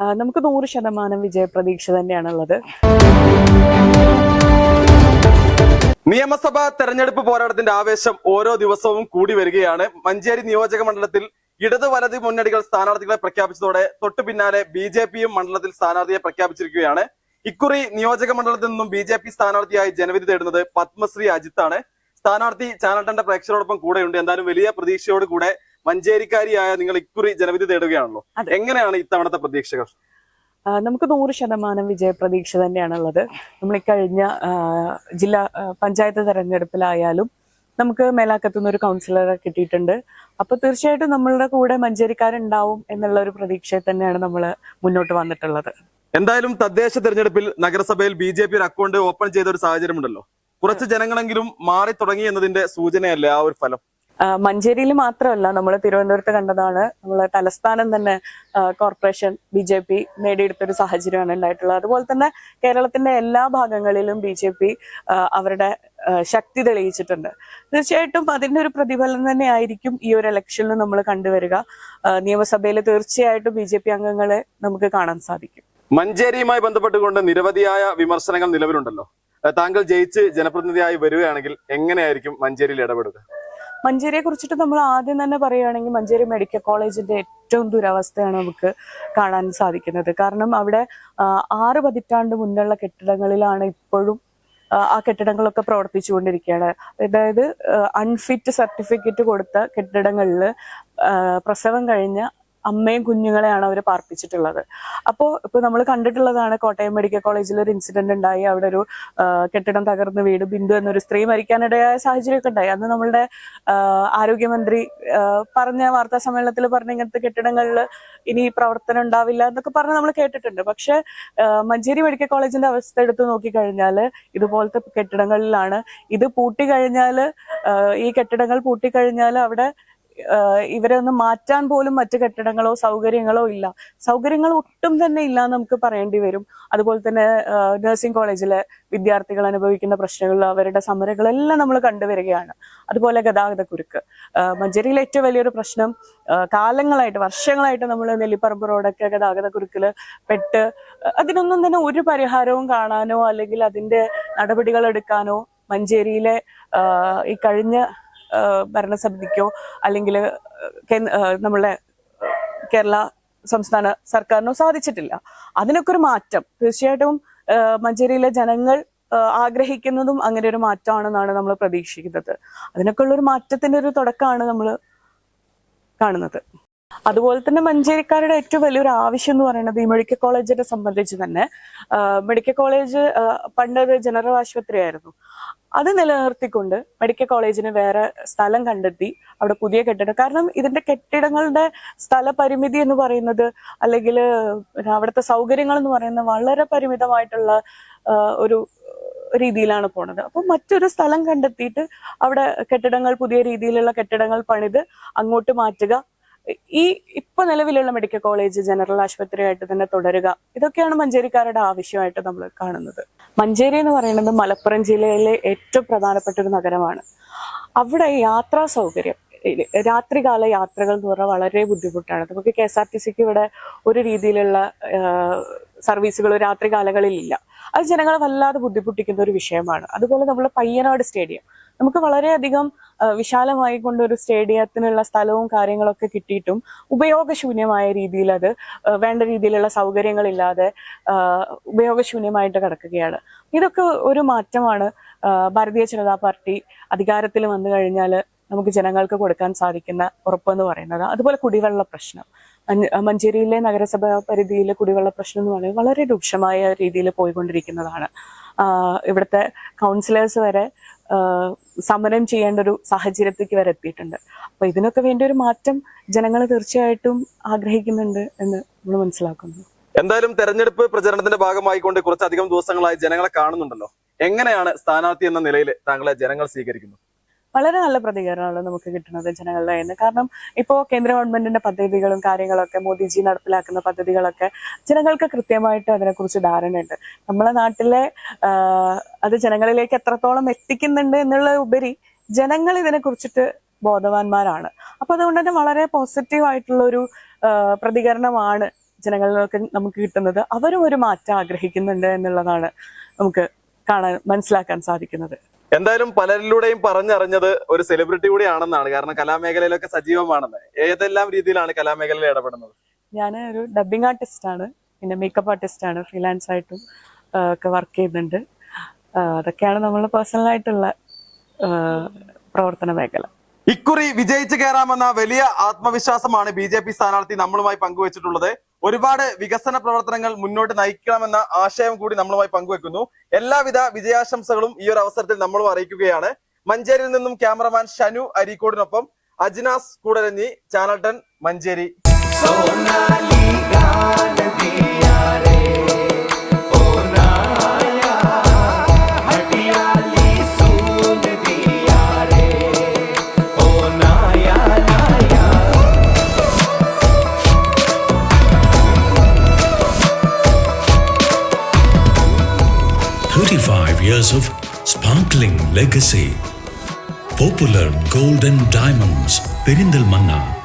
നമുക്ക് 100% വിജയപ്രതീക്ഷ തന്നെയാണുള്ളത്. നിയമസഭാ തെരഞ്ഞെടുപ്പ് പോരാട്ടത്തിന്റെ ആവേശം ഓരോ ദിവസവും കൂടി വരികയാണ്. മഞ്ചേരി നിയോജക മണ്ഡലത്തിൽ ഇടത് വലത് മുന്നണികൾ സ്ഥാനാർത്ഥികളെ പ്രഖ്യാപിച്ചതോടെ തൊട്ടു പിന്നാലെ ബി.ജെ.പിയും മണ്ഡലത്തിൽ സ്ഥാനാർത്ഥിയെ പ്രഖ്യാപിച്ചിരിക്കുകയാണ്. ഇക്കുറി നിയോജക മണ്ഡലത്തിൽ നിന്നും ബി.ജെ.പി സ്ഥാനാർത്ഥിയായി ജനവിധി തേടുന്നത് പത്മശ്രീ അജിത്താണ്. സ്ഥാനാർത്ഥി ചാനൽ 2 പ്രേക്ഷകരോടൊപ്പം കൂടെയുണ്ട്. എന്തായാലും വലിയ പ്രതീക്ഷയോട് കൂടെ മഞ്ചേരിക്കാരിയായ നിങ്ങൾ ഇക്കുറി ജനവിധി തേടുകയാണല്ലോ. എങ്ങനെയാണ് ഇത്തവണത്തെ പ്രതീക്ഷകൾ? നമുക്ക് 100% വിജയപ്രതീക്ഷ തന്നെയാണുള്ളത്. നമ്മൾ ഇക്കഴിഞ്ഞ ജില്ലാ പഞ്ചായത്ത് തെരഞ്ഞെടുപ്പിലായാലും നമുക്ക് മേലാക്കത്തുനിന്ന് ഒരു കൗൺസിലറെ കിട്ടിയിട്ടുണ്ട്. അപ്പൊ തീർച്ചയായിട്ടും നമ്മളുടെ കൂടെ മഞ്ചേരിക്കാരുണ്ടാവും എന്നുള്ള ഒരു പ്രതീക്ഷയിൽ തന്നെയാണ് നമ്മൾ മുന്നോട്ട് വന്നിട്ടുള്ളത്. എന്തായാലും തദ്ദേശ തെരഞ്ഞെടുപ്പിൽ നഗരസഭയിൽ ബി.ജെ.പി ഒരു അക്കൗണ്ട് ഓപ്പൺ ചെയ്ത ഒരു സാഹചര്യമുണ്ടല്ലോ. കുറച്ച് ജനങ്ങളെങ്കിലും മാറി തുടങ്ങി എന്നതിന്റെ സൂചനയല്ലേ ആ ഒരു ഫലം? മഞ്ചേരിയിൽ മാത്രമല്ല, നമ്മൾ തിരുവനന്തപുരത്ത് കണ്ടതാണ്. നമ്മളെ തലസ്ഥാനം തന്നെ കോർപ്പറേഷൻ ബി.ജെ.പി നേടിയെടുത്തൊരു സാഹചര്യമാണ് ഉണ്ടായിട്ടുള്ളത്. അതുപോലെ തന്നെ കേരളത്തിന്റെ എല്ലാ ഭാഗങ്ങളിലും ബി.ജെ.പി അവരുടെ ശക്തി തെളിയിച്ചിട്ടുണ്ട്. തീർച്ചയായിട്ടും അതിന്റെ ഒരു പ്രതിഫലനം തന്നെ ആയിരിക്കും ഈ ഒരു ഇലക്ഷനിൽ നമ്മൾ കണ്ടുവരിക. നിയമസഭയിൽ തീർച്ചയായിട്ടും ബി.ജെ.പി അംഗങ്ങളെ നമുക്ക് കാണാൻ സാധിക്കും. മഞ്ചേരിയുമായി ബന്ധപ്പെട്ടുകൊണ്ട് നിരവധിയായ വിമർശനങ്ങൾ നിലവിലുണ്ടല്ലോ. താങ്കൾ ജയിച്ച് ജനപ്രതിനിധിയായി വരികയാണെങ്കിൽ എങ്ങനെയായിരിക്കും മഞ്ചേരിയിൽ ഇടപെടുക? മഞ്ചേരിയെ കുറിച്ചിട്ട് നമ്മൾ ആദ്യം തന്നെ പറയുകയാണെങ്കിൽ മഞ്ചേരി മെഡിക്കൽ കോളേജിന്റെ ഏറ്റവും ദുരവസ്ഥയാണ് നമുക്ക് കാണാൻ സാധിക്കുന്നത്. കാരണം അവിടെ 6 പതിറ്റാണ്ട് മുന്നുള്ള കെട്ടിടങ്ങളിലാണ് ഇപ്പോഴും ആ കെട്ടിടങ്ങളൊക്കെ പ്രവർത്തിച്ചുകൊണ്ടിരിക്കുകയാണ്. അതായത് അൺഫിറ്റ് സർട്ടിഫിക്കറ്റ് കൊടുത്ത കെട്ടിടങ്ങളിൽ പ്രസവം കഴിഞ്ഞ അമ്മയും കുഞ്ഞുങ്ങളെയാണ് അവർ പാർപ്പിച്ചിട്ടുള്ളത്. ഇപ്പൊ നമ്മൾ കണ്ടിട്ടുള്ളതാണ്, കോട്ടയം മെഡിക്കൽ കോളേജിൽ ഒരു ഇൻസിഡന്റ് ഉണ്ടായി. അവിടെ ഒരു കെട്ടിടം തകർന്ന് വീട് ബിന്ദു എന്നൊരു സ്ത്രീ മരിക്കാനിടയായ സാഹചര്യമൊക്കെ ഉണ്ടായി. അന്ന് നമ്മളുടെ ആരോഗ്യമന്ത്രി പറഞ്ഞ വാർത്താ സമ്മേളനത്തിൽ പറഞ്ഞ ഇങ്ങനത്തെ കെട്ടിടങ്ങളിൽ ഇനി പ്രവർത്തനം ഉണ്ടാവില്ല എന്നൊക്കെ പറഞ്ഞ് നമ്മൾ കേട്ടിട്ടുണ്ട്. പക്ഷെ മഞ്ചേരി മെഡിക്കൽ കോളേജിന്റെ അവസ്ഥ എടുത്ത് നോക്കിക്കഴിഞ്ഞാല് ഇതുപോലത്തെ കെട്ടിടങ്ങളിലാണ്. ഇത് പൂട്ടിക്കഴിഞ്ഞാല്, ഈ കെട്ടിടങ്ങൾ പൂട്ടിക്കഴിഞ്ഞാൽ അവിടെ ഇവരെ ഒന്ന് മാറ്റാൻ പോലും മറ്റു കെട്ടിടങ്ങളോ സൗകര്യങ്ങളോ ഇല്ല. സൗകര്യങ്ങൾ ഒട്ടും തന്നെ ഇല്ല എന്ന് നമുക്ക് പറയേണ്ടി വരും. അതുപോലെ തന്നെ നഴ്സിംഗ് കോളേജിലെ വിദ്യാർത്ഥികൾ അനുഭവിക്കുന്ന പ്രശ്നങ്ങൾ, അവരുടെ സമരങ്ങളെല്ലാം നമ്മൾ കണ്ടുവരികയാണ്. അതുപോലെ ഗതാഗതക്കുരുക്ക്, മഞ്ചേരിയിലെ ഏറ്റവും വലിയൊരു പ്രശ്നം കാലങ്ങളായിട്ട്, വർഷങ്ങളായിട്ട് നമ്മൾ നെല്ലിപ്പറമ്പ് റോഡൊക്കെ ഗതാഗതക്കുരുക്കില് പെട്ട് അതിനൊന്നും തന്നെ ഒരു പരിഹാരവും കാണാനോ അല്ലെങ്കിൽ അതിന്റെ നടപടികൾ എടുക്കാനോ മഞ്ചേരിയിലെ ഈ കഴിഞ്ഞ ഭരണസമിതിക്കോ അല്ലെങ്കിൽ നമ്മളുടെ കേരള സംസ്ഥാന സർക്കാരിനോ സാധിച്ചിട്ടില്ല. അതിനൊക്കെ ഒരു മാറ്റം തീർച്ചയായിട്ടും മഞ്ചേരിയിലെ ജനങ്ങൾ ആഗ്രഹിക്കുന്നതും അങ്ങനെ ഒരു മാറ്റമാണെന്നാണ് നമ്മൾ പ്രതീക്ഷിക്കുന്നത്. അതിനൊക്കെ ഉള്ള ഒരു മാറ്റത്തിന്റെ ഒരു തുടക്കമാണ് നമ്മൾ കാണുന്നത്. അതുപോലെ തന്നെ മഞ്ചേരിക്കാരുടെ ഏറ്റവും വലിയൊരു ആവശ്യം എന്ന് പറയുന്നത് ഈ മെഡിക്കൽ കോളേജിനെ സംബന്ധിച്ച് തന്നെ, മെഡിക്കൽ കോളേജ് പണ്ടത് ജനറൽ ആശുപത്രിയായിരുന്നു. അത് നിലനിർത്തിക്കൊണ്ട് മെഡിക്കൽ കോളേജിന് വേറെ സ്ഥലം കണ്ടെത്തി അവിടെ പുതിയ കെട്ടിടം, കാരണം ഇതിന്റെ കെട്ടിടങ്ങളുടെ സ്ഥലപരിമിതി എന്ന് പറയുന്നത് അല്ലെങ്കിൽ അവിടുത്തെ സൗകര്യങ്ങൾ എന്ന് പറയുന്നത് വളരെ പരിമിതമായിട്ടുള്ള ഒരു രീതിയിലാണ് പോണത്. അപ്പൊ മറ്റൊരു സ്ഥലം കണ്ടെത്തിയിട്ട് അവിടെ കെട്ടിടങ്ങൾ, പുതിയ രീതിയിലുള്ള കെട്ടിടങ്ങൾ പണിത് അങ്ങോട്ട് മാറ്റുക, ഈ ഇപ്പൊ നിലവിലുള്ള മെഡിക്കൽ കോളേജ് ജനറൽ ആശുപത്രിയായിട്ട് തന്നെ തുടരുക, ഇതൊക്കെയാണ് മഞ്ചേരിക്കാരുടെ ആവശ്യമായിട്ട് നമ്മൾ കാണുന്നത്. മഞ്ചേരി എന്ന് പറയുന്നത് മലപ്പുറം ജില്ലയിലെ ഏറ്റവും പ്രധാനപ്പെട്ട ഒരു നഗരമാണ്. അവിടെ യാത്രാ സൗകര്യം, രാത്രികാല യാത്രകൾ എന്ന് പറഞ്ഞാൽ വളരെ ബുദ്ധിമുട്ടാണ്. നമുക്ക് KSRTCക്ക് ഇവിടെ ഒരു രീതിയിലുള്ള സർവീസുകൾ രാത്രികാലങ്ങളിൽ ഇല്ല. അത് ജനങ്ങളെ വല്ലാതെ ബുദ്ധിമുട്ടിക്കുന്ന ഒരു വിഷയമാണ്. അതുപോലെ നമ്മൾ പയ്യനാട് സ്റ്റേഡിയം, നമുക്ക് വളരെയധികം വിശാലമായി കൊണ്ടൊരു സ്റ്റേഡിയത്തിനുള്ള സ്ഥലവും കാര്യങ്ങളൊക്കെ കിട്ടിയിട്ടും ഉപയോഗശൂന്യമായ രീതിയിൽ അത് വേണ്ട രീതിയിലുള്ള സൗകര്യങ്ങളില്ലാതെ ഉപയോഗശൂന്യമായിട്ട് കിടക്കുകയാണ്. ഇതൊക്കെ ഒരു മാറ്റമാണ് ഭാരതീയ ജനതാ പാർട്ടി അധികാരത്തിൽ വന്നു കഴിഞ്ഞാൽ നമുക്ക് ജനങ്ങൾക്ക് കൊടുക്കാൻ സാധിക്കുന്ന ഉറപ്പെന്ന് പറയുന്നത്. അതുപോലെ കുടിവെള്ള പ്രശ്നം, മഞ്ചേരിയിലെ നഗരസഭ പരിധിയിലെ കുടിവെള്ള പ്രശ്നം എന്ന് പറയുന്നത് വളരെ രൂക്ഷമായ രീതിയിൽ പോയിക്കൊണ്ടിരിക്കുന്നതാണ്. ഇവിടുത്തെ കൗൺസിലേഴ്സ് വരെ സമരം ചെയ്യേണ്ട ഒരു സാഹചര്യത്തിലേക്ക് വരെ എത്തിയിട്ടുണ്ട്. അപ്പൊ ഇതിനൊക്കെ വേണ്ടി ഒരു മാറ്റം ജനങ്ങൾ തീർച്ചയായിട്ടും ആഗ്രഹിക്കുന്നുണ്ട് എന്ന് നമ്മൾ മനസ്സിലാക്കുന്നു. എന്തായാലും തെരഞ്ഞെടുപ്പ് പ്രചരണത്തിന്റെ ഭാഗമായിക്കൊണ്ട് കുറച്ചധികം ദിവസങ്ങളായി ജനങ്ങളെ കാണുന്നുണ്ടല്ലോ. എങ്ങനെയാണ് സ്ഥാനാർത്ഥി എന്ന നിലയിൽ താങ്കളെ ജനങ്ങൾ സ്വീകരിക്കുന്നത്? വളരെ നല്ല പ്രതികരണമാണ് നമുക്ക് കിട്ടുന്നത് ജനങ്ങളുടെ കയ്യിൽ നിന്ന്. കാരണം ഇപ്പോൾ കേന്ദ്ര ഗവൺമെന്റിന്റെ പദ്ധതികളും കാര്യങ്ങളൊക്കെ, മോദിജി നടപ്പിലാക്കുന്ന പദ്ധതികളൊക്കെ ജനങ്ങൾക്ക് കൃത്യമായിട്ട് അതിനെക്കുറിച്ച് ധാരണയുണ്ട്. നമ്മളെ നാട്ടിലെ അത് ജനങ്ങളിലേക്ക് എത്രത്തോളം എത്തിക്കുന്നുണ്ട് എന്നുള്ള ഉപരി ജനങ്ങൾ ഇതിനെ കുറിച്ചിട്ട് ബോധവാന്മാരാണ്. അപ്പൊ അതുകൊണ്ട് തന്നെ വളരെ പോസിറ്റീവ് ആയിട്ടുള്ള ഒരു പ്രതികരണമാണ് ജനങ്ങളിലൊക്കെ നമുക്ക് കിട്ടുന്നത് അവരും ഒരു മാറ്റം ആഗ്രഹിക്കുന്നുണ്ട് എന്നുള്ളതാണ് നമുക്ക് മനസ്സിലാക്കാൻ സാധിക്കുന്നത്. എന്തായാലും പലരിലൂടെയും പറഞ്ഞറിഞ്ഞത് ഒരു സെലിബ്രിറ്റി കൂടി ആണെന്നാണ്. കാരണം കലാമേഖലയിലൊക്കെ സജീവമാണെന്ന്. ഏതെല്ലാം രീതിയിലാണ് കലാമേഖലയിൽ ഇടപെടുന്നത്? ഞാൻ ഒരു ഡബിങ് ആർട്ടിസ്റ്റ് ആണ്, പിന്നെ മേക്കപ്പ് ആർട്ടിസ്റ്റ് ആണ്, ഫ്രീലാൻസ് ആയിട്ടും ഒക്കെ വർക്ക് ചെയ്യുന്നുണ്ട്. അതൊക്കെയാണ് നമ്മൾ പേഴ്സണലായിട്ടുള്ള പ്രവർത്തന മേഖല. ഇക്കുറി വിജയിച്ചു കയറാമെന്ന വലിയ ആത്മവിശ്വാസമാണ് BJP സ്ഥാനാർത്ഥി നമ്മളുമായി പങ്കുവച്ചിട്ടുള്ളത്. ഒരുപാട് വികസന പ്രവർത്തനങ്ങൾ മുന്നോട്ട് നയിക്കണമെന്ന ആശയം കൂടി നമ്മളുമായി പങ്കുവെക്കുന്നു. എല്ലാവിധ വിജയാശംസകളും ഈ ഒരു അവസരത്തിൽ നമ്മളും അറിയിക്കുകയാണ്. മഞ്ചേരിയിൽ നിന്നും ക്യാമറമാൻ ഷനു അരീക്കോടിനൊപ്പം Ajnas Koodaranji, channel 10 Manjeri. Years of sparkling legacy. Popular Gold and Diamonds, Perindalmanna.